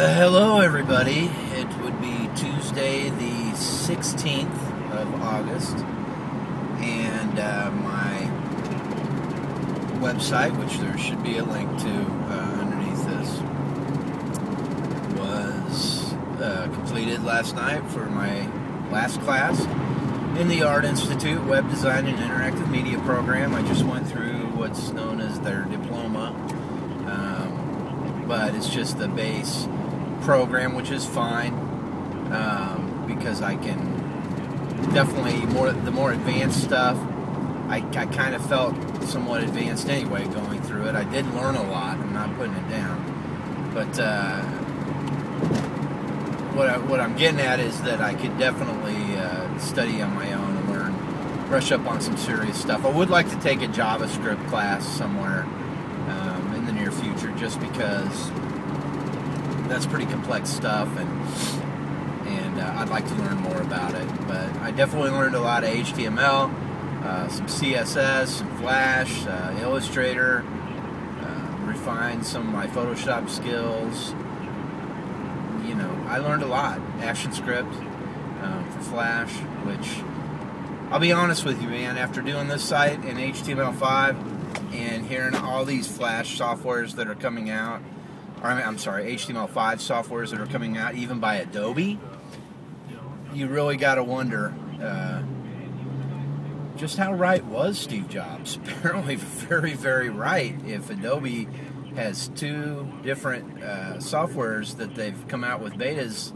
Hello everybody, it would be Tuesday the 16th of August, and my website, which there should be a link to underneath this, was completed last night for my last class in the Art Institute Web Design and Interactive Media program. I just went through what's known as their diploma, but it's just the base program, which is fine, because I can definitely, the more advanced stuff, I kind of felt somewhat advanced anyway going through it. I did learn a lot, I'm not putting it down, but what I'm getting at is that I could definitely study on my own and brush up on some serious stuff. I would like to take a JavaScript class somewhere in the near future, just because that's pretty complex stuff, and I'd like to learn more about it. But I definitely learned a lot of HTML, some CSS, some Flash, Illustrator, refined some of my Photoshop skills. You know, I learned a lot. ActionScript for Flash, which, I'll be honest with you, man, after doing this site in HTML5 and hearing all these Flash softwares that are coming out, I'm sorry, HTML5 softwares that are coming out, even by Adobe, you really got to wonder just how right was Steve Jobs. Apparently very, very right. If Adobe has two different softwares that they've come out with betas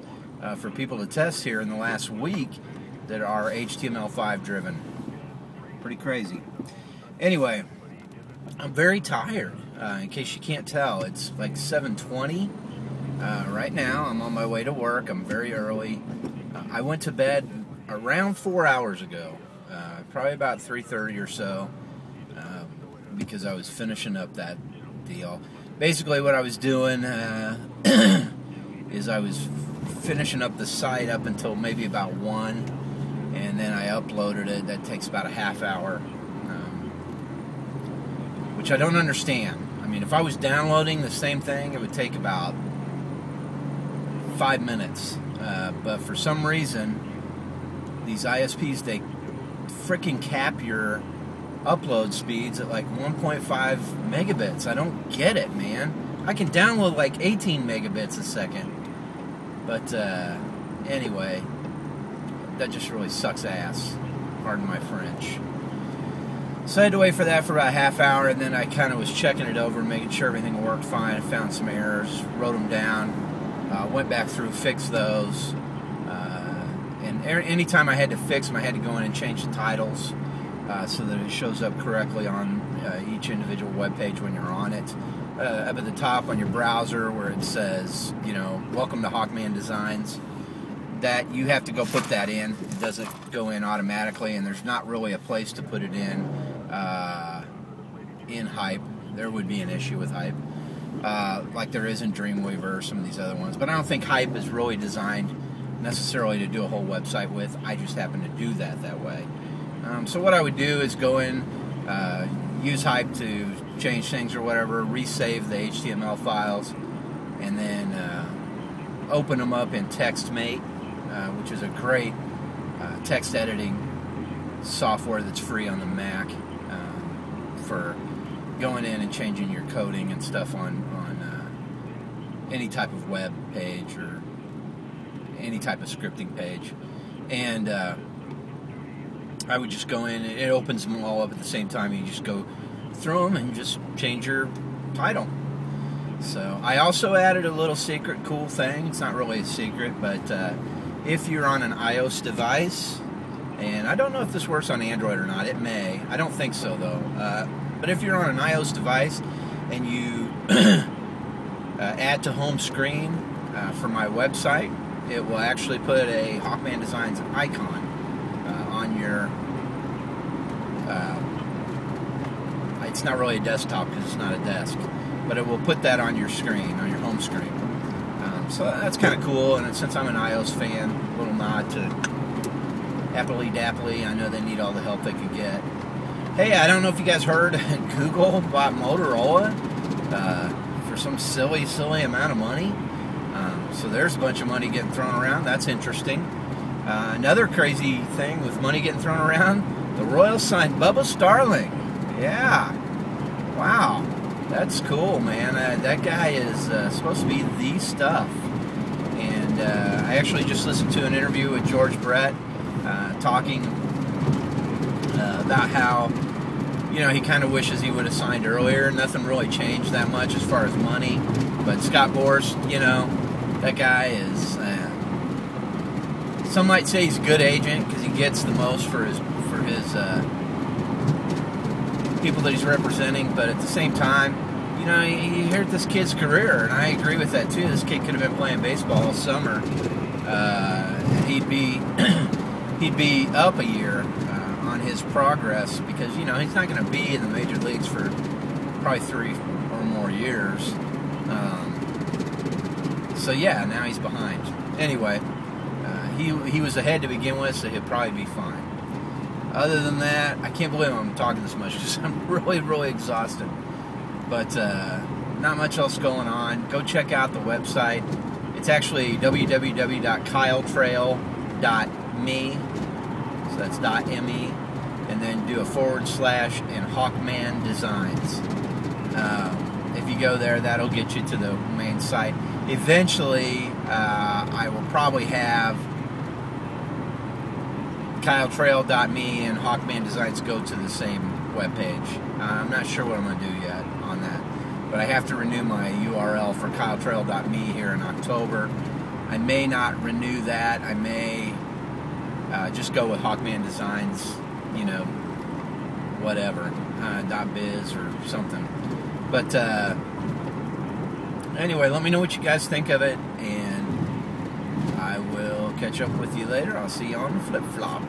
for people to test here in the last week that are HTML5 driven. Pretty crazy. Anyway, I'm very tired. In case you can't tell, it's like 7:20 right now. I'm on my way to work. I'm very early. I went to bed around 4 hours ago, probably about 3:30 or so, because I was finishing up that deal. Basically what I was doing is I was finishing up the site up until maybe about 1, and then I uploaded it. That takes about a half hour, which I don't understand. I mean, if I was downloading the same thing, it would take about 5 minutes. But for some reason, these ISPs, they freaking cap your upload speeds at like 1.5 megabits. I don't get it, man. I can download like 18 megabits a second. But anyway, that just really sucks ass. Pardon my French. So I had to wait for that for about a half hour, and then I kind of was checking it over, making sure everything worked fine. I found some errors, wrote them down, went back through, fixed those, and anytime I had to fix them, I had to go in and change the titles so that it shows up correctly on each individual web page when you're on it. Up at the top on your browser where it says, you know, welcome to Hawkman Designs, that you have to go put that in. It doesn't go in automatically, and there's not really a place to put it in Hype. There would be an issue with Hype, like there is in Dreamweaver or some of these other ones. But I don't think Hype is really designed necessarily to do a whole website with. I just happen to do that way. So what I would do is go in, use Hype to change things or whatever, resave the HTML files, and then open them up in TextMate, which is a great text editing software that's free on the Mac for going in and changing your coding and stuff on any type of web page or any type of scripting page. And I would just go in, and it opens them all up at the same time. You just go through them and just change your title. So I also added a little secret cool thing. It's not really a secret, but if you're on an iOS device, and I don't know if this works on Android or not, it may. I don't think so though. But if you're on an iOS device and you add to home screen for my website, it will actually put a Hawkman Designs icon on your, it's not really a desktop because it's not a desk, but it will put that on your screen, on your home screen. So that's kind of cool, and since I'm an iOS fan, a little nod to Happily Dappily. I know they need all the help they can get. Hey, I don't know if you guys heard, Google bought Motorola for some silly amount of money. So there's a bunch of money getting thrown around. That's interesting. Another crazy thing with money getting thrown around, the Royals signed Bubba Starling. Yeah. Wow. That's cool, man. That guy is supposed to be the stuff. And I actually just listened to an interview with George Brett talking about how, you know, he kind of wishes he would have signed earlier. Nothing really changed that much as far as money. But Scott Boras, you know, that guy is, some might say he's a good agent because he gets the most for his people that he's representing. But at the same time, you know, you hear this kid's career, and I agree with that too. This kid could have been playing baseball all summer. He'd be up a year on his progress because, you know, he's not going to be in the major leagues for probably 3 or more years. So yeah, now he's behind. Anyway, he was ahead to begin with, so he'll probably be fine. Other than that, I can't believe I'm talking this much because I'm really, really exhausted. But not much else going on. Go check out the website. It's actually www.kyletrail.me. So that's .me. And then do a / and Hawkman Designs. If you go there, that'll get you to the main site. Eventually, I will probably have kyletrail.me and Hawkman Designs go to the same webpage. I'm not sure what I'm going to do yet on that. But I have to renew my URL for kyletrail.me here in October. I may not renew that. I may just go with Hawkman Designs, you know, whatever, .biz or something. But anyway, let me know what you guys think of it, and I will catch up with you later. I'll see you on the flip-flop.